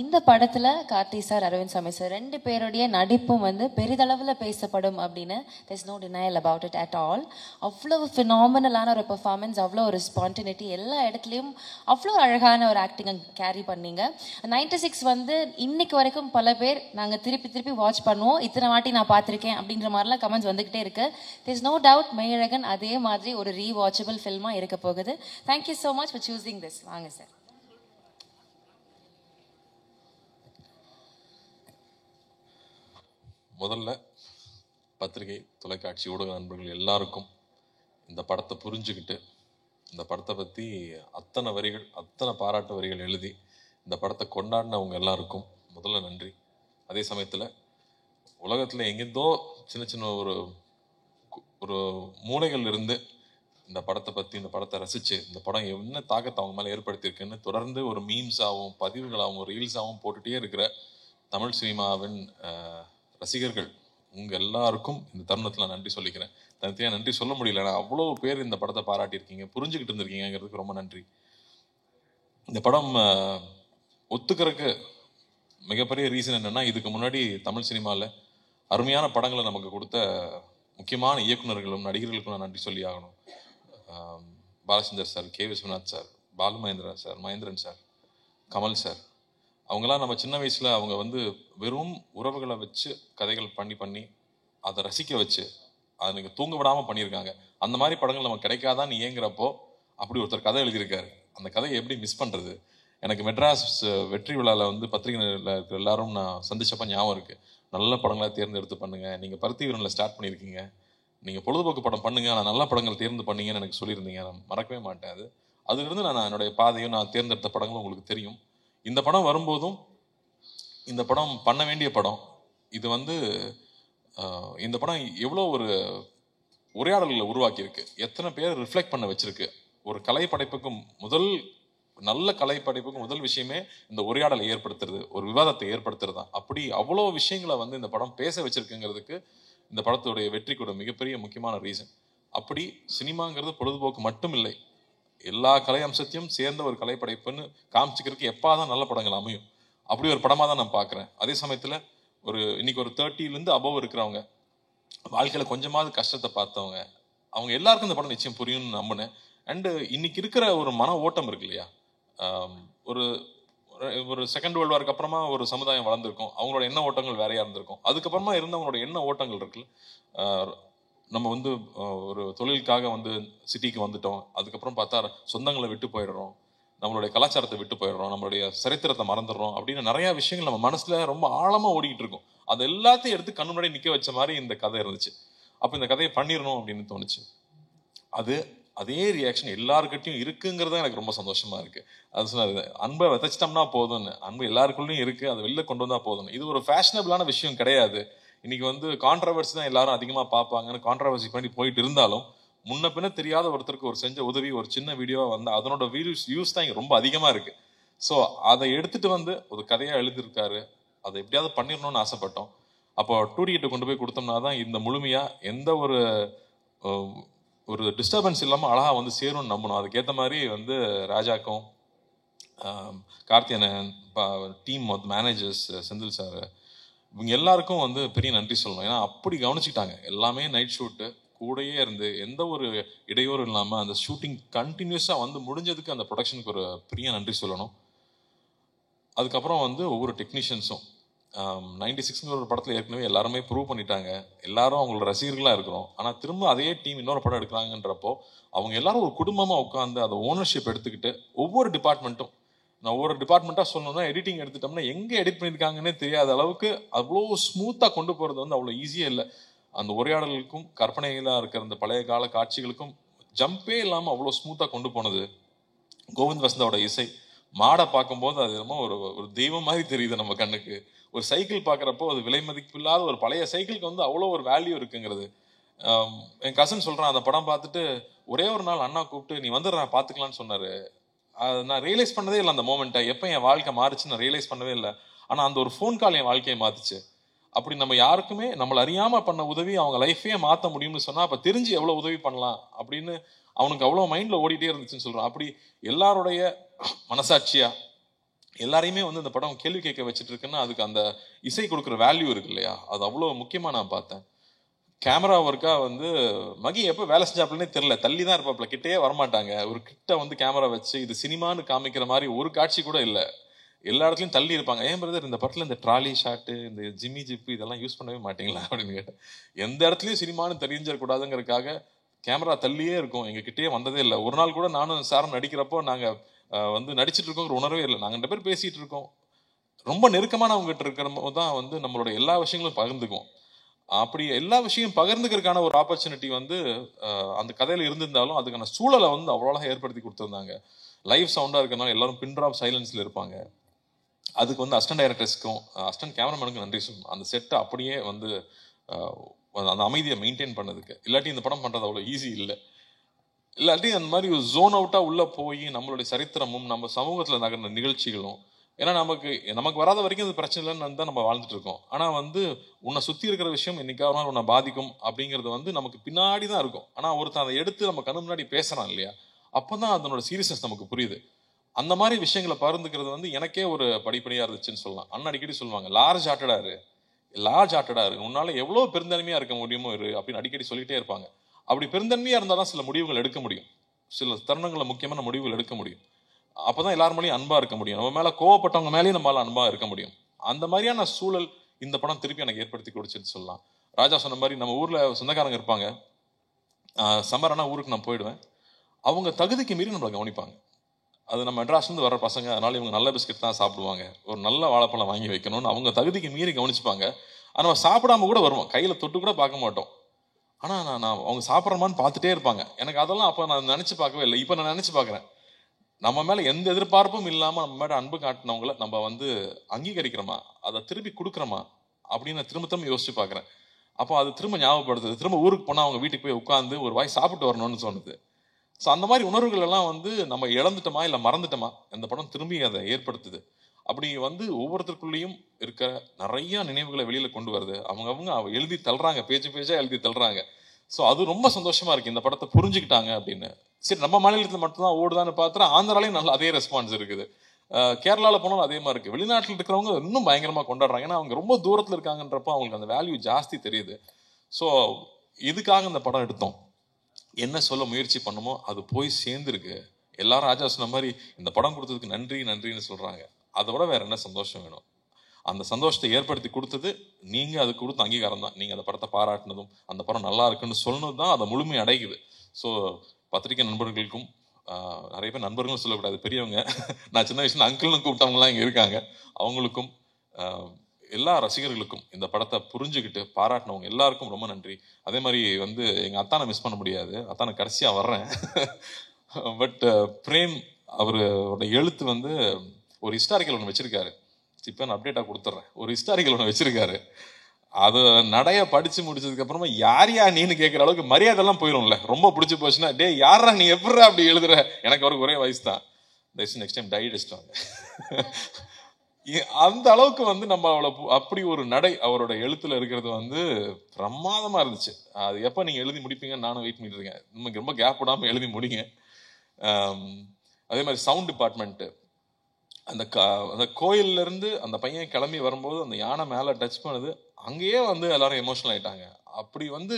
இந்த படத்துல கார்த்தி சார், அரவிந்த் சாமி சார் ரெண்டு பேருடைய நடிப்பும் வந்து பெரிதளவில் பேசப்படும் அப்படின்னு there's no denial about it at all. அவ்வளவு ஃபினாமினலான ஒரு பெர்ஃபார்மன்ஸ், அவ்வளோ ஒரு ஸ்பான்டினிட்டி, எல்லா இடத்துலையும் அவ்வளோ அழகான ஒரு ஆக்டிங்கை கேரி பண்ணீங்க. 96 வந்து இன்னைக்கு வரைக்கும் பல பேர் நாங்கள் திருப்பி திருப்பி வாட்ச் பண்ணுவோம், இத்தனை வாட்டி நான் பார்த்துருக்கேன் அப்படின்ற மாதிரிலாம் கமெண்ட்ஸ் வந்துகிட்டே இருக்கு. there's no doubt மெய்யழகன் அதே மாதிரி ஒரு ரீவாட்சபிள் ஃபில்மாக இருக்க போகுது. Thank you so much for choosing this. வாங்க சார். முதல்ல பத்திரிகை, தொலைக்காட்சி, ஊடக நண்பர்கள் எல்லாருக்கும் இந்த படத்தை புரிஞ்சுக்கிட்டு இந்த படத்தை பற்றி அத்தனை வரிகள், அத்தனை பாராட்டு வரிகள் எழுதி இந்த படத்தை கொண்டாடினவங்க எல்லாருக்கும் முதல்ல நன்றி. அதே சமயத்தில் உலகத்தில் எங்கேருந்தோ சின்ன சின்ன ஒரு மூலைகள் இருந்து இந்த படத்தை பற்றி, இந்த படத்தை ரசித்து இந்த படம் என்ன தாக்கத்தை அவங்க மேலே ஏற்படுத்தியிருக்குன்னு தொடர்ந்து ஒரு மீம்ஸாகவும் பதிவுகளாகவும் ரீல்ஸாகவும் போட்டுகிட்டே இருக்கிற தமிழ் சினிமாவின் ரசிகர்கள் உங்கள் எல்லாருக்கும் இந்த தருணத்தில் நான் நன்றி சொல்லிக்கிறேன். தனித்தனியாக நன்றி சொல்ல முடியல, ஆனால் அவ்வளோ பேர் இந்த படத்தை பாராட்டியிருக்கீங்க, புரிஞ்சுக்கிட்டு இருந்திருக்கீங்கிறதுக்கு ரொம்ப நன்றி. இந்த படம் ஒத்துக்கிறதுக்கு மிகப்பெரிய ரீசன் என்னென்னா, இதுக்கு முன்னாடி தமிழ் சினிமாவில் அருமையான படங்களை நமக்கு கொடுத்த முக்கியமான இயக்குநர்களும் நடிகர்களுக்கும் நான் நன்றி சொல்லி ஆகணும். Balachander sir, K Viswanath sir, Balu Mahendra sir, Mahendran sir, Kamal sir, அவங்களாம் நம்ம சின்ன வயசில் அவங்க வந்து வெறும் உறவுகளை வச்சு கதைகள் பண்ணி அதை ரசிக்க வச்சு அதை நீங்கள் தூங்க விடாமல் பண்ணியிருக்காங்க. அந்த மாதிரி படங்கள் நமக்கு கிடைக்காதான்னு ஏங்குறப்போ அப்படி ஒருத்தர் கதை எழுதியிருக்காரு. அந்த கதையை எப்படி மிஸ் பண்ணுறது? எனக்கு மெட்ராஸ் வெற்றி விழாவில் வந்து பத்திரிகையில் இருக்கிற எல்லாரும் நான் சந்திச்சப்போ ஞாபகம் இருக்குது. நல்ல படங்களாக தேர்ந்தெடுத்து பண்ணுங்கள், நீங்கள் பருத்தி வீரனில் ஸ்டார்ட் பண்ணியிருக்கீங்க, நீங்கள் பொழுதுபோக்கு படம் பண்ணுங்கள், ஆனால் நல்ல படங்கள் தேர்ந்து பண்ணீங்கன்னு எனக்கு சொல்லியிருந்தீங்க. நான் மறக்கவே மாட்டேன். அதுலேருந்து நான் என்னுடைய பாதையும் நான் தேர்ந்தெடுத்த படங்களும் உங்களுக்கு தெரியும். இந்த படம் வரும்போதும் இந்த படம் பண்ண வேண்டிய படம் இது வந்து இந்த படம் எவ்வளோ ஒரு உரையாடல்களை உருவாக்கியிருக்கு, எத்தனை பேர் ரிஃப்ளெக்ட் பண்ண வச்சிருக்கு. ஒரு கலைப்படைப்புக்கும் நல்ல கலைப்படைப்புக்கும் முதல் விஷயமே இந்த உரையாடலை ஏற்படுத்துறது, ஒரு விவாதத்தை ஏற்படுத்துறது தான். அப்படி அவ்வளோ விஷயங்களை வந்து இந்த படம் பேச வச்சிருக்குங்கிறதுக்கு இந்த படத்துடைய வெற்றிக்கு ஒரு மிகப்பெரிய முக்கியமான ரீசன். அப்படி சினிமாங்கிறது பொழுதுபோக்கு மட்டும் இல்லை, எல்லா கலை அம்சத்தையும் சேர்ந்த ஒரு கலைப்படைப்புன்னு காமிச்சிக்கிறதுக்கு எப்பாதான் நல்ல படங்கள் அமையும். அப்படி ஒரு படமாக தான் நான் பார்க்குறேன். அதே சமயத்தில் இன்னைக்கு ஒரு 30லேருந்து அபவ் இருக்கிறவங்க, வாழ்க்கையில் கொஞ்சமாவது கஷ்டத்தை பார்த்தவங்க, அவங்க எல்லாருக்கும் இந்த படம் நிச்சயம் புரியும்னு நம்பினேன். அண்டு இன்னைக்கு இருக்கிற ஒரு மன ஓட்டம் இருக்கு இல்லையா, ஒரு செகண்ட் வேர்ல்டு வாருக்கு அப்புறமா ஒரு சமுதாயம் வளர்ந்துருக்கும், அவங்களோட எண்ண ஓட்டங்கள் வேறையா இருந்திருக்கும். அதுக்கப்புறமா இருந்தவங்களோட எண்ண ஓட்டங்கள் இருக்குல்ல, நம்ம வந்து ஒரு தொழிலுக்காக வந்து சிட்டிக்கு வந்துட்டோம், அதுக்கப்புறம் பார்த்தா சொந்தங்களை விட்டு போயிடுறோம், நம்மளுடைய கலாச்சாரத்தை விட்டு போயிடுறோம், நம்மளுடைய சரித்திரத்தை மறந்துடுறோம் அப்படின்னு நிறையா விஷயங்கள் நம்ம மனசுல ரொம்ப ஆழமாக ஓடிக்கிட்டு இருக்கும். அது எல்லாத்தையும் எடுத்து கண்ணு முன்னாடி நிற்க வச்ச மாதிரி இந்த கதை இருந்துச்சு. அப்போ இந்த கதையை பண்ணிடணும் அப்படின்னு தோணுச்சு. அதே ரியாக்ஷன் எல்லாருக்கிட்டையும் இருக்குங்கிறத எனக்கு ரொம்ப சந்தோஷமா இருக்கு. அது சொன்னாரு, அன்பை விதைச்சிட்டோம்னா போதும்னு, அன்பு எல்லாருக்குள்ளேயும் இருக்கு, அதை வெளில கொண்டு வந்தா போதும்னு. இது ஒரு ஃபேஷனபிளான விஷயம் கிடையாது. இன்னைக்கு வந்து கான்ட்ரவர்சி தான் எல்லாரும் அதிகமாக பார்ப்பாங்கன்னு கான்ட்ரவர்சி பண்ணி போயிட்டு இருந்தாலும், முன்ன பின்ன தெரியாத ஒருத்தருக்கு ஒரு செஞ்ச உதவி ஒரு சின்ன வீடியோவாக வந்து அதனோட வியூஸ் தான் இங்கே ரொம்ப அதிகமாக இருக்கு. ஸோ அதை எடுத்துட்டு வந்து ஒரு கதையாக எழுதியிருக்காரு. அதை எப்படியாவது பண்ணிடணும்னு ஆசைப்பட்டோம். அப்போ 2D கொண்டு போய் கொடுத்தோம்னா தான் இந்த முழுமையாக எந்த ஒரு டிஸ்டர்பன்ஸ் இல்லாமல் அழகாக வந்து சேரும்னு நம்பணும். அதுக்கேற்ற மாதிரி வந்து ராஜாக்கும், Karthiyanan, team managers, Senthil sir, இவங்க எல்லாருக்கும் வந்து பெரிய நன்றி சொல்லணும். ஏன்னா அப்படி கவனிச்சுக்கிட்டாங்க. எல்லாமே நைட் ஷூட்டு கூடயே இருந்து எந்த ஒரு இடையூறும் இல்லாமல் அந்த ஷூட்டிங் கண்டினியூஸாக வந்து முடிஞ்சதுக்கு அந்த ப்ரொடக்ஷனுக்கு ஒரு பெரிய நன்றி சொல்லணும். அதுக்கப்புறம் வந்து ஒவ்வொரு டெக்னீஷியன்ஸும் 96ங்கிற ஒரு படத்தில் ஏற்கனவே எல்லாருமே ப்ரூவ் பண்ணிட்டாங்க, எல்லாரும் அவங்களோட ரசிகர்களாக இருக்கிறோம். ஆனால் திரும்ப அதே டீம் இன்னொரு படம் எடுக்கிறாங்கன்றப்போ அவங்க எல்லாரும் ஒரு குடும்பமாக உட்காந்து அதை ஓனர்ஷிப் எடுத்துக்கிட்டு ஒவ்வொரு டிபார்ட்மெண்ட்டும், நான் ஒவ்வொரு டிபார்ட்மெண்ட்டாக சொல்லணும்னா எடிட்டிங் எடுத்துட்டோம்னா எங்கே எடிட் பண்ணியிருக்காங்கன்னே தெரியாத அளவுக்கு அவ்வளோ ஸ்மூத்தாக கொண்டு போகிறது வந்து அவ்வளோ ஈஸியாக இல்லை. அந்த உரையாடலுக்கும் கற்பனைகளாக இருக்கிற அந்த பழைய கால காட்சிகளுக்கும் ஜம்பே இல்லாமல் அவ்வளோ ஸ்மூத்தாக கொண்டு போனது கோவிந்த் வசந்தாவோட இசை. மாடை பார்க்கும்போது அது என்னமோ ஒரு தெய்வம் மாதிரி தெரியுது நம்ம கண்ணுக்கு. ஒரு சைக்கிள் பார்க்குறப்போ அது விலை மதிப்பு இல்லாத ஒரு பழைய சைக்கிளுக்கு வந்து அவ்வளோ ஒரு வேல்யூ இருக்குங்கிறது. என் கசன் சொல்கிறான், அந்த படம் பார்த்துட்டு ஒரே ஒரு நாள் அண்ணா கூப்பிட்டு நீ வந்துடுறா பார்த்துக்கலான்னு சொன்னார். நான் ரியலைஸ் பண்ணதே இல்லை அந்த மோமெண்ட்டை, எப்போ என் வாழ்க்கை மாறுச்சுன்னு நான் ரியலைஸ் பண்ணவே இல்லை. ஆனால் அந்த ஒரு ஃபோன் கால் என் வாழ்க்கையை மாற்றுச்சு. அப்படி நம்ம யாருக்குமே நம்மளை அறியாமல் பண்ண உதவி அவங்க லைஃபே மாற்ற முடியும்னு சொன்னால் அப்போ தெரிஞ்சு எவ்வளோ உதவி பண்ணலாம் அப்படின்னு அவனுக்கு அவ்வளோ மைண்டில் ஓடிட்டே இருந்துச்சுன்னு சொல்கிறான். அப்படி எல்லாருடைய மனசாட்சியாக எல்லாரையுமே வந்து இந்த படம் கேள்வி கேட்க வச்சுட்டு இருக்குன்னா அதுக்கு அந்த இசை கொடுக்குற வேல்யூ இருக்கு இல்லையா, அது அவ்வளோ முக்கியமாக நான் பார்த்தேன். கேமரா ஒர்க்கா வந்து மகி எப்போ வேலை செஞ்சாப்லன்னே தெரியல, தள்ளி தான் இருப்பாப்ல, கிட்டே வரமாட்டாங்க. ஒரு கிட்ட வந்து கேமரா வச்சு இது சினிமான்னு காமிக்கிற மாதிரி ஒரு காட்சி கூட இல்லை, எல்லா இடத்துலையும் தள்ளி இருப்பாங்க. ஏன் பிரதர் இந்த படத்தில் இந்த ட்ராலி ஷாட்டு இந்த ஜிம்மி ஜிப்பு இதெல்லாம் யூஸ் பண்ணவே மாட்டீங்களா அப்படின்னு கேட்டேன். எந்த இடத்துலையும் சினிமான்னு தெரிஞ்சிடக்கூடாதுங்கிறதுக்காக கேமரா தள்ளியே இருக்கும், எங்ககிட்டயே வந்ததே இல்லை. ஒரு நாள் கூட நானும் சாரும் நடிக்கிறப்போ நாங்கள் வந்து நடிச்சிட்டு இருக்கோங்கிற உணர்வே இல்லை. நாங்கள் 2 பேர் பேசிகிட்டு இருக்கோம், ரொம்ப நெருக்கமானவங்ககிட்ட இருக்கிற போது தான் வந்து நம்மளோட எல்லா விஷயங்களும் பகிர்ந்துக்குவோம். அப்படி எல்லா விஷயம் பகிர்ந்துக்கிறதுக்கான ஒரு ஆப்பர்ச்சுனிட்டி வந்து அந்த கதையில இருந்திருந்தாலும் அதுக்கான சூழலை வந்து அவ்வளோ அழகாக ஏற்படுத்தி கொடுத்துருந்தாங்க. லைவ் சவுண்டாக இருக்கிறனால எல்லாரும் பின் ட்ராப் சைலன்ஸில் இருப்பாங்க. அதுக்கு வந்து அசிஸ்டன்ட் டைரக்டர்ஸ்க்கும் அசிஸ்டன்ட் கேமராமேனுக்கும் நன்றி சொல்லணும். அந்த செட்டை அப்படியே வந்து அந்த அமைதியை மெயின்டைன் பண்ணதுக்கு. இல்லாட்டி இந்த படம் பண்ணுறது அவ்வளோ ஈஸி இல்லை. இல்லாட்டி அந்த மாதிரி ஒரு ஜோன் அவுட்டாக உள்ளே போய் நம்மளுடைய சரித்திரமும் நம்ம சமூகத்தில் நகர்ந்த நிகழ்ச்சிகளும், ஏன்னா நமக்கு வராத வரைக்கும் அது பிரச்சனை இல்லைன்னு தான் நம்ம வாழ்ந்துட்டு இருக்கோம். ஆனால் வந்து உன்னை சுற்றி இருக்கிற விஷயம் என்னைக்காவது உன்னை பாதிக்கும் அப்படிங்கிறது வந்து நமக்கு பின்னாடி தான் இருக்கும். ஆனால் ஒருத்தன் அதை எடுத்து நம்ம கண்ணு முன்னாடி பேசுகிறான் இல்லையா, அப்போ தான் அதனோட சீரியஸ்னஸ் நமக்கு புரியுது. அந்த மாதிரி விஷயங்களை பகிர்ந்துக்கிறது வந்து எனக்கே ஒரு படிப்படியாக இருந்துச்சுன்னு சொல்லலாம். அண்ணா அடிக்கடி சொல்லுவாங்க, லார்ஜ் ஹார்ட்டடா இரு, உன்னால எவ்வளோ பெருந்தன்மையாக இருக்க முடியுமோ இரு அப்படின்னு அடிக்கடி சொல்லிட்டே இருப்பாங்க. அப்படி பெருந்தன்மையாக இருந்தால் தான் சில முடிவுகள் எடுக்க முடியும், சில தருணங்களில் முக்கியமான முடிவுகள் எடுக்க முடியும். அப்போதான் எல்லார் மேலேயும் அன்பா இருக்க முடியும், நம்ம மேல கோவப்பட்டவங்க மேலேயும் நம்மளால அன்பா இருக்க முடியும். அந்த மாதிரியான சூழல் இந்த படம் திருப்பி எனக்கு ஏற்படுத்தி கொடுச்சுன்னு சொல்லலாம். ராஜா சொன்ன மாதிரி நம்ம ஊர்ல சொந்தக்காரங்க இருப்பாங்க, சம்மரானா ஊருக்கு நான் போயிடுவேன், அவங்க தகுதிக்கு மீறி நம்மளை கவனிப்பாங்க. அது நம்ம மெட்ராஸ்லேருந்து வர பசங்க, அதனால இவங்க நல்ல பிஸ்கட் தான் சாப்பிடுவாங்க, ஒரு நல்ல வாழைப்பழம் வாங்கி வைக்கணும்னு அவங்க தகுதிக்கு மீறி கவனிச்சுப்பாங்க. ஆனால் நம்ம சாப்பிடாம கூட வருவோம், கையில் தொட்டு கூட பார்க்க மாட்டோம். ஆனால் நான் அவங்க சாப்பிட்றமான்னு பார்த்துட்டே இருப்பாங்க. எனக்கு அதெல்லாம் அப்போ நான் நினச்சி பார்க்கவே இல்லை, இப்போ நான் நினச்சி பார்க்குறேன். நம்ம மேலே எந்த எதிர்பார்ப்பும் இல்லாமல் நம்ம மேலே அன்பு காட்டினவங்கள நம்ம வந்து அங்கீகரிக்கிறோமா, அதை திருப்பி கொடுக்குறோமா அப்படின்னு நான் திரும்ப திரும்ப யோசிச்சு பார்க்குறேன். அப்போ அது திரும்ப ஞாபகப்படுத்துது, திரும்ப ஊருக்கு போனால் அவங்க வீட்டுக்கு போய் உட்காந்து ஒரு வாய் சாப்பிட்டு வரணும்னு தோணுது. ஸோ அந்த மாதிரி உணர்வுகள் எல்லாம் வந்து நம்ம இழந்துட்டோமா இல்லை மறந்துட்டோமா, இந்த படம் திரும்பி அதை ஏற்படுத்துது. அப்படி வந்து ஒவ்வொருத்தருக்குள்ளேயும் இருக்கிற நிறைய நினைவுகளை வெளியில கொண்டு வருது. அவங்க எழுதி தள்ளுறாங்க, பேஜா எழுதி தள்ளுறாங்க. ஸோ அது ரொம்ப சந்தோஷமா இருக்கு, இந்த படத்தை புரிஞ்சுக்கிட்டாங்க அப்படின்னு. சரி, நம்ம மாநிலத்தில் மட்டும்தான் ஓடுதான்னு பார்த்தா ஆந்திராலையும் நல்ல அதே ரெஸ்பான்ஸ் இருக்குது, கேரளாவில் போனாலும் அதே மாதிரி இருக்கு. வெளிநாட்டில் இருக்கிறவங்க இன்னும் பயங்கரமா கொண்டாடுறாங்க, ஏன்னா அவங்க ரொம்ப தூரத்தில் இருக்காங்கன்றப்போ அவங்களுக்கு அந்த வேல்யூ ஜாஸ்தி தெரியுது. ஸோ இதுக்காக இந்த படம் எடுத்தோம், என்ன சொல்ல முயற்சி பண்ணுமோ அது போய் சேர்ந்துருக்கு. எல்லாரும் ராஜா சொன்ன மாதிரி இந்த படம் கொடுத்ததுக்கு நன்றின்னு சொல்றாங்க. அதை விட வேற என்ன சந்தோஷம் வேணும்? அந்த சந்தோஷத்தை ஏற்படுத்தி கொடுத்தது நீங்க, அது கொடுத்த அங்கீகாரம் தான். நீங்க அந்த படத்தை பாராட்டினதும் அந்த படம் நல்லா இருக்குன்னு சொன்னது தான் அதை முழுமை அடைக்குது. ஸோ பத்திரிகை நண்பர்களுக்கும், நிறைய பேர் நண்பர்களும் சொல்லக்கூடாது, பெரியவங்க, நான் சின்ன வயசுல அங்கிள்னு கூப்பிட்டவங்களாம் இங்கே இருக்காங்க, அவங்களுக்கும் எல்லா ரசிகர்களுக்கும், இந்த படத்தை புரிஞ்சுக்கிட்டு பாராட்டினவங்க எல்லாருக்கும் ரொம்ப நன்றி. அதே மாதிரி வந்து எங்கள் அத்தானை மிஸ் பண்ண முடியாது, அத்தானை கடைசியாக வர்றேன். பட் பிரேம் அவரோட எழுத்து வந்து ஒரு ஹிஸ்டாரிக்கல் ஒன்று வச்சிருக்காரு, இப்போ நான் அப்டேட்டாக கொடுத்துட்றேன். ஒரு ஹிஸ்டாரிக்கல் ஒன்று வச்சிருக்காரு, அது நடைய படிச்சு முடிச்சதுக்கு அப்புறமா யாரையா நீன்னு கேட்குற அளவுக்கு மரியாதைலாம் போயிடும்ல. ரொம்ப பிடிச்சி போச்சுன்னா, டே யாரா நீ எப்படா அப்படி எழுதுற, எனக்கு அவருக்கு ஒரே வயசு தான், நெக்ஸ்ட் டைம் டைடிஸ்டாங்க. அந்த அளவுக்கு வந்து நம்ம அவளை அப்படி ஒரு நடை அவரோட எழுத்துல இருக்கிறது வந்து பிரமாதமா இருந்துச்சு. அது எப்போ நீங்க எழுதி முடிப்பீங்கன்னு நானும் வெயிட் பண்ணிட்டு இருக்கேன். நமக்கு ரொம்ப கேப் விடாம எழுதி முடிங்க. அதே மாதிரி சவுண்ட் டிபார்ட்மெண்ட்டு, அந்த கோயில்ல இருந்து அந்த பையன் கிளம்பி வரும்போது அந்த யானை மேலே டச் பண்ணுது, அங்கேயே வந்து எல்லாரும் எமோஷனல் ஆயிட்டாங்க. அப்படி வந்து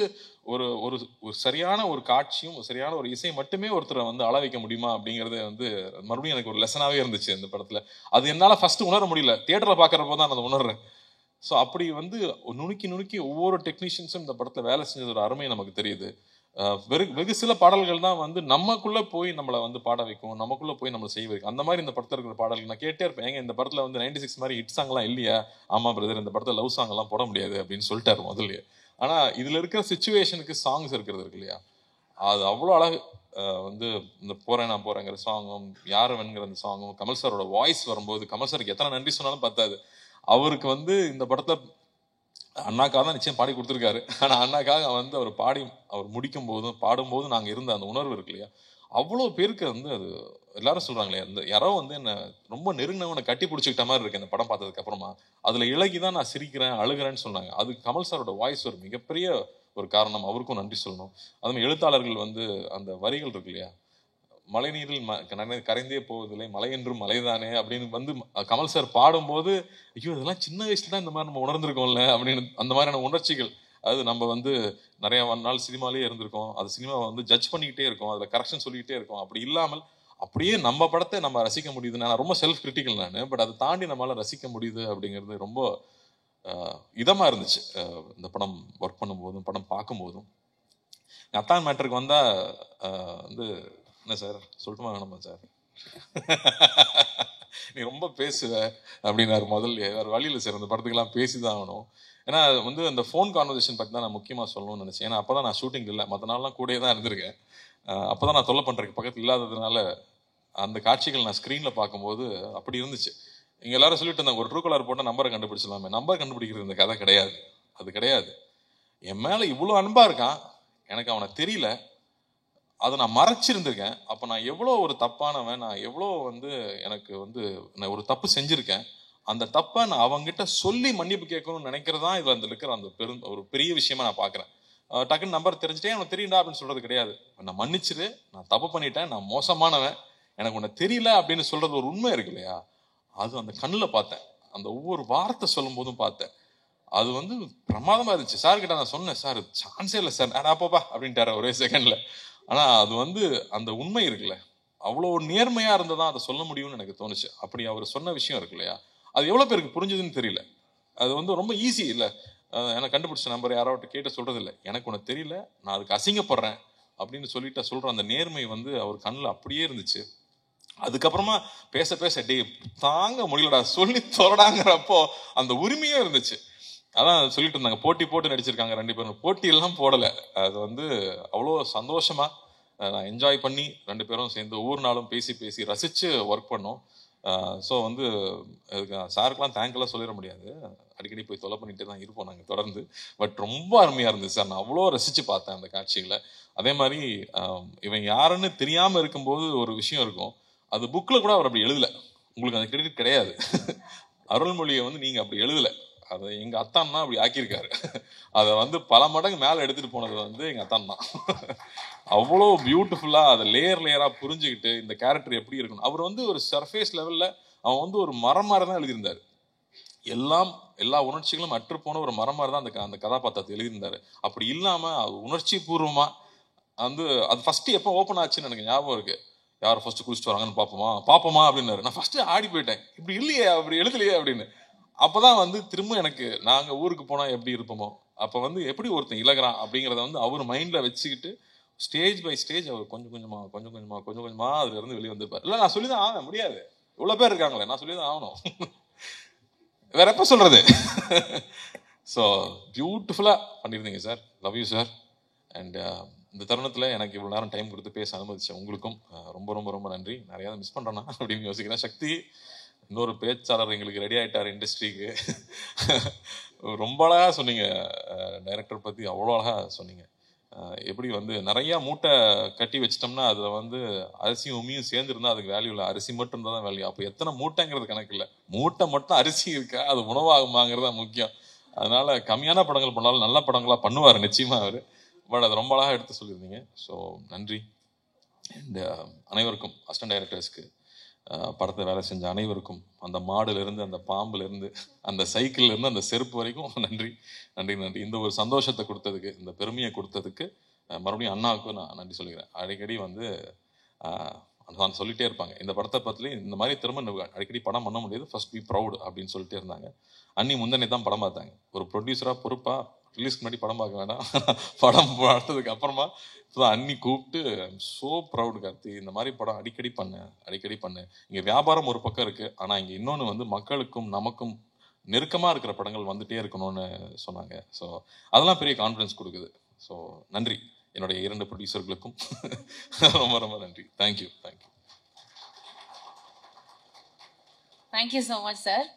ஒரு ஒரு ஒரு சரியான ஒரு காட்சியும் சரியான ஒரு இசை மட்டுமே ஒருத்தரை வந்து அள வைக்க முடியுமா அப்படிங்கிறது வந்து மறுபடியும் எனக்கு ஒரு லெசனாகவே இருந்துச்சு இந்த படத்தில். அது என்னால் ஃபர்ஸ்ட் உணர முடியல, தியேட்டரில் பார்க்குறப்போ தான் நான் உணர்றேன். ஸோ அப்படி வந்து நுணுக்கி ஒவ்வொரு டெக்னீஷியன்ஸும் இந்த படத்தில் வேலை செஞ்சது ஒரு அருமை நமக்கு தெரியுது. வெகு சில பாடல்கள் தான் வந்து நமக்குள்ள போய் நம்மளை வந்து பாட வைக்கும், நமக்குள்ள போய் நம்மளை செய்ய வைக்கும். அந்த மாதிரி இந்த படத்தில் இருக்கிற பாடல்கள் நான் கேட்டே இருப்பேன். ஏங்க இந்த படத்தில் வந்து 96 மாதிரி ஹிட் சாங்லாம் இல்லையா? ஆமா பிரதர், இந்த படத்தில் லவ் சாங் எல்லாம் போட முடியாது அப்படின்னு சொல்லிட்டாரு முதல்ல. ஆனா இதுல இருக்கிற சிச்சுவேஷனுக்கு சாங்ஸ் இருக்கிறது இருக்கு இல்லையா, அது அவ்வளோ அழகு. வந்து இந்த போறேன் நான் போறேங்கிற சாங்கும், யாருவன்கிற அந்த சாங்கும், கமல் சாரோட வாய்ஸ் வரும்போது, கமல் சாருக்கு எத்தனை நன்றி சொன்னாலும் பத்தாது. அவருக்கு வந்து இந்த படத்துல அண்ணாக்காக தான் நிச்சயம் பாடி கொடுத்துருக்காரு. ஆனா அண்ணாக்காக வந்து அவர் முடிக்கும் போதும் பாடும்போதும் நாங்க இருந்த அந்த உணர்வு இருக்கு இல்லையா, அவ்வளோ பேருக்கு வந்து அது எல்லாரும் சொல்றாங்களே, அந்த யாரோ வந்து என்ன ரொம்ப நெருங்கினவனை கட்டி பிடிச்சிக்கிட்ட மாதிரி இருக்கு இந்த படம் பார்த்ததுக்கு அப்புறமா. அதுல இலகிதான் நான் சிரிக்கிறேன் அழுகிறேன்னு சொன்னாங்க. அது கமல் சாரோட வாய்ஸ் ஒரு மிகப்பெரிய ஒரு காரணம், அவருக்கும் நன்றி சொல்லணும். அது மாதிரி எழுத்தாளர்கள் வந்து அந்த வரிகள் இருக்கு இல்லையா, மழை நீரில் கரைந்தே போவதில்லை, மலை என்றும் மலைதானே அப்படின்னு வந்து கமல் சார் பாடும்போது, ஐயோ இதெல்லாம் சின்ன வயசுல தான் இந்த மாதிரி நம்ம உணர்ந்திருக்கோம்ல அப்படின்னு அந்த மாதிரியான உணர்ச்சிகள். அது நம்ம வந்து நிறைய நாள் சினிமாலேயே இருந்திருக்கோம், அது சினிமாவை வந்து ஜட்ஜ் பண்ணிக்கிட்டே இருக்கோம், அதில் கரெக்ஷன் சொல்லிக்கிட்டே இருக்கோம். அப்படி இல்லாமல் அப்படியே நம்ம படத்தை நம்ம ரசிக்க முடியுது. நான் ரொம்ப செல்ஃப் கிரிட்டிக்கல் நான், பட் அதை தாண்டி நம்மளால ரசிக்க முடியுது அப்படிங்கிறது ரொம்ப இதமாக இருந்துச்சு. இந்த படம் ஒர்க் பண்ணும்போதும் படம் பார்க்கும்போதும். அத்தான் மேட்டருக்கு வந்தால் வந்து என்ன சார் சொல்லட்டுமா வேணாமா சார்? நீ ரொம்ப பேசுவ அப்படின்னாரு முதல்ல. வேறு வழியில் சார் அந்த படத்துக்கெல்லாம் பேசி தான் ஆகணும். ஏன்னா வந்து அந்த ஃபோன் கான்வர்சேஷன் பற்றி தான் நான் முக்கியமாக சொல்லணும்னு நினச்சேன். ஏன்னா அப்போ தான் நான் ஷூட்டிங் இல்லை, மற்ற நாள்லாம் கூடயே தான் இருந்திருக்கேன். அப்போ தான் நான் தொல்லை பண்ணுறதுக்கு பக்கத்தில் இல்லாததுனால அந்த காட்சிகள் நான் ஸ்க்ரீனில் பார்க்கும்போது அப்படி இருந்துச்சு. இங்கே எல்லாரும் சொல்லிட்டு இருந்தாங்க, ஒரு ட்ரூ கலர் போட்டால் நம்பரை கண்டுபிடிச்சலாமே. நம்பர் கண்டுபிடிக்கிறது இந்த கதை கிடையாது, அது கிடையாது. என் மேலே இவ்வளோ அன்பாக இருக்கான், எனக்கு அவனை தெரியல, அதை நான் மறைச்சிருந்திருக்கேன். அப்போ நான் எவ்வளோ ஒரு தப்பானவன், நான் எவ்வளோ வந்து எனக்கு வந்து நான் ஒரு தப்பு செஞ்சுருக்கேன். அந்த தப்பை நான் அவங்ககிட்ட சொல்லி மன்னிப்பு கேட்கணும்னு நினைக்கிறதா இதில் அந்த இருக்கிற அந்த ஒரு பெரிய விஷயமா நான் பார்க்குறேன். டக்குன்னு நம்பர் தெரிஞ்சுட்டேன், எனக்கு தெரியுண்டா அப்படின்னு சொல்கிறது கிடையாது. நான் மன்னிச்சிரு, நான் தப்பு பண்ணிட்டேன், நான் மோசமானவன், எனக்கு உன்னை தெரியல அப்படின்னு சொல்கிறது ஒரு உண்மை இருக்கு இல்லையா? அது அந்த கண்ணில் பார்த்தேன், அந்த ஒவ்வொரு வார்த்தை சொல்லும் போதும் பார்த்தேன். அது வந்து பிரமாதமாக இருந்துச்சு. சார்கிட்ட நான் சொன்னேன், சார் சான்ஸே இல்லை சார், அப்பப்பா அப்படின்ட்டாரு ஒரே செகண்டில். ஆனால் அது வந்து அந்த உண்மை இருக்குல்ல, அவ்வளோ நேர்மையாக இருந்தால் தான் அதை சொல்ல முடியும்னு எனக்கு தோணுச்சு. அப்படி அவர் சொன்ன விஷயம் இருக்கு இல்லையா, அது எவ்வளோ பேருக்கு புரிஞ்சுதுன்னு தெரியல. அது வந்து ரொம்ப ஈஸி இல்லை, எனக்கு கண்டுபிடிச்ச நம்பர் யாராவது கேட்டு சொல்கிறது இல்லை, எனக்கு ஒன்று தெரியல, நான் அதுக்கு அசிங்கப்படுறேன் அப்படின்னு சொல்லிட்டு சொல்கிற அந்த நேர்மை வந்து அவர் கண்ணில் அப்படியே இருந்துச்சு. அதுக்கப்புறமா பேச பேச டே தாங்க முடியலடா சொல்லி தொடடாங்கிறப்போ அந்த உரிமையும் இருந்துச்சு. அதான் சொல்லிட்டு இருந்தாங்க, போட்டி போட்டு நடிச்சிருக்காங்க 2 பேரும். போட்டியெல்லாம் போடலை, அது வந்து அவ்வளோ சந்தோஷமாக நான் என்ஜாய் பண்ணி 2 பேரும் சேர்ந்து ஒவ்வொரு நாளும் பேசி பேசி ரசித்து ஒர்க் பண்ணோம். ஸோ வந்து சாருக்கெலாம் தேங்க்லாம் சொல்லிட முடியாது, அடிக்கடி போய் தொலை பண்ணிகிட்டே தான் இருப்போம் நாங்கள் தொடர்ந்து. பட் ரொம்ப அருமையாக இருந்துச்சு சார், நான் அவ்வளோ ரசித்து பார்த்தேன் அந்த காட்சிகளை. அதே மாதிரி இவன் யாருன்னு தெரியாமல் இருக்கும்போது ஒரு விஷயம் இருக்கும், அது புக்கில் கூட அவர் அப்படி எழுதலை, உங்களுக்கு அந்த கிரெடிட் கிடையாது. அருள்மொழியை வந்து நீங்கள் அப்படி எழுதலை, அதை எங்கள் அத்தான் தான் அப்படி ஆக்கியிருக்காரு. அதை வந்து பல மடங்கு மேலே எடுத்துகிட்டு போனது வந்து எங்கள் அத்தான் தான். அவ்வளோ பியூட்டிஃபுல்லாக அதை லேயர் லேயராக புரிஞ்சுக்கிட்டு இந்த கேரக்டர் எப்படி இருக்கணும். அவர் வந்து ஒரு சர்ஃபேஸ் லெவலில் அவன் வந்து ஒரு மரம் மாதிரி தான் எழுதியிருந்தார். எல்லா உணர்ச்சிகளும் அற்றுப்போன ஒரு மரம் மாதிரி தான் அந்த கதாபாத்திரத்தை எழுதியிருந்தார். அப்படி இல்லாமல் அது உணர்ச்சி பூர்வமாக வந்து அது ஃபஸ்ட்டு எப்போ ஓப்பன் ஆச்சுன்னு எனக்கு ஞாபகம் இருக்குது. யார் ஃபஸ்ட்டு குளிச்சுட்டு வராங்கன்னு பார்ப்போமா அப்படின்னாரு. நான் ஃபஸ்ட்டு ஆடி போயிட்டேன், இப்படி இல்லையே அப்படி எழுதலையே அப்படின்னு. அப்போதான் வந்து திரும்ப எனக்கு நாங்கள் ஊருக்கு போனால் எப்படி இருப்போமோ அப்போ வந்து எப்படி ஒருத்தன் இழகிறான் அப்படிங்கிறத வந்து அவர் மைண்டில் வச்சுக்கிட்டு ஸ்டேஜ் பை ஸ்டேஜ் அவர் கொஞ்சம் கொஞ்சமாக அதுல இருந்து வெளியே வந்திருப்பார். இல்லை நான் சொல்லி தான் ஆக முடியாது, இவ்வளோ பேர் இருக்காங்களே, நான் சொல்லி தான் ஆகணும், வேற எப்போ சொல்றது? ஸோ பியூட்டிஃபுல்லாக பண்ணியிருந்தீங்க sir, love you sir. And இந்த தருணத்தில் எனக்கு இவ்வளோ நேரம் டைம் கொடுத்து பேச அனுமதிச்சேன் உங்களுக்கும் ரொம்ப ரொம்ப ரொம்ப நன்றி. நிறையா மிஸ் பண்ணுறேன்னா அப்படின்னு யோசிக்கிறேன். சக்தி இன்னொரு பேச்சாளர் எங்களுக்கு ரெடி ஆகிட்டார் இண்டஸ்ட்ரிக்கு. ரொம்ப அழகாக சொன்னீங்க, டைரக்டர் பற்றி அவ்வளோ அழகாக சொன்னீங்க. எப்படி வந்து நிறையா மூட்டை கட்டி வச்சிட்டோம்னா அதில் வந்து அரிசியும் உமியும் சேர்ந்துருந்தா அதுக்கு வேல்யூ இல்லை, அரிசி மட்டும் இருந்தால் தான் வேல்யூ. அப்போ எத்தனை மூட்டைங்கிறது கணக்கு இல்லை, மூட்டை மட்டும் அரிசி இருக்கா, அது உணவாகுமாங்கிறது தான் முக்கியம். அதனால கம்மியான படங்கள் பண்ணாலும் நல்ல படங்களாக பண்ணுவார் நிச்சயமாக அவர். பட் அது ரொம்ப அழகாக எடுத்து சொல்லியிருந்தீங்க. ஸோ நன்றி. அண்ட் அனைவருக்கும், அசிஸ்டன்ட் டைரக்டர்ஸ்க்கு, படத்தை வேலை செஞ்ச அனைவருக்கும், அந்த மாடுலேருந்து அந்த பாம்புலேருந்து அந்த சைக்கிள்லேருந்து அந்த செருப்பு வரைக்கும் நன்றி நன்றி நன்றி. இந்த ஒரு சந்தோஷத்தை கொடுத்ததுக்கு, இந்த பெருமையை கொடுத்ததுக்கு மறுபடியும் அண்ணாவுக்கும் நான் நன்றி சொல்லிக்கிறேன். அடிக்கடி வந்து நான் சொல்லிகிட்டே இருப்பாங்க, இந்த படத்தை பற்றி இந்த மாதிரி திரும்ப அடிக்கடி படம் பண்ண முடியாது, ஃபர்ஸ்ட் பி ப்ரௌட் அப்படின்னு சொல்லிட்டே இருந்தாங்க. அண்ணி முந்தனே தான் படம் பார்த்தாங்க, ஒரு ப்ரொடியூசராக பொறுப்பாக ரிலீஸ்க்கு முன்னாடி படம் பார்க்க வேண்டாம், படம் பார்த்ததுக்கு அப்புறமா இப்போதான் அண்ணி கூப்பிட்டு ஸோ ப்ரௌடு கார்த்தி, இந்த மாதிரி படம் அடிக்கடி பண்ணு. இங்கே வியாபாரம் ஒரு பக்கம் இருக்குது, ஆனால் இங்கே இன்னொன்று வந்து மக்களுக்கும் நமக்கும் நெருக்கமாக இருக்கிற படங்கள் வந்துட்டே இருக்கணும்னு சொன்னாங்க. ஸோ அதெல்லாம் பெரிய கான்ஃபிடன்ஸ் கொடுக்குது. ஸோ நன்றி என்னுடைய 2 ப்ரொடியூசர்களுக்கும் ரொம்ப ரொம்ப நன்றி. Thank you. Thank you so much sir.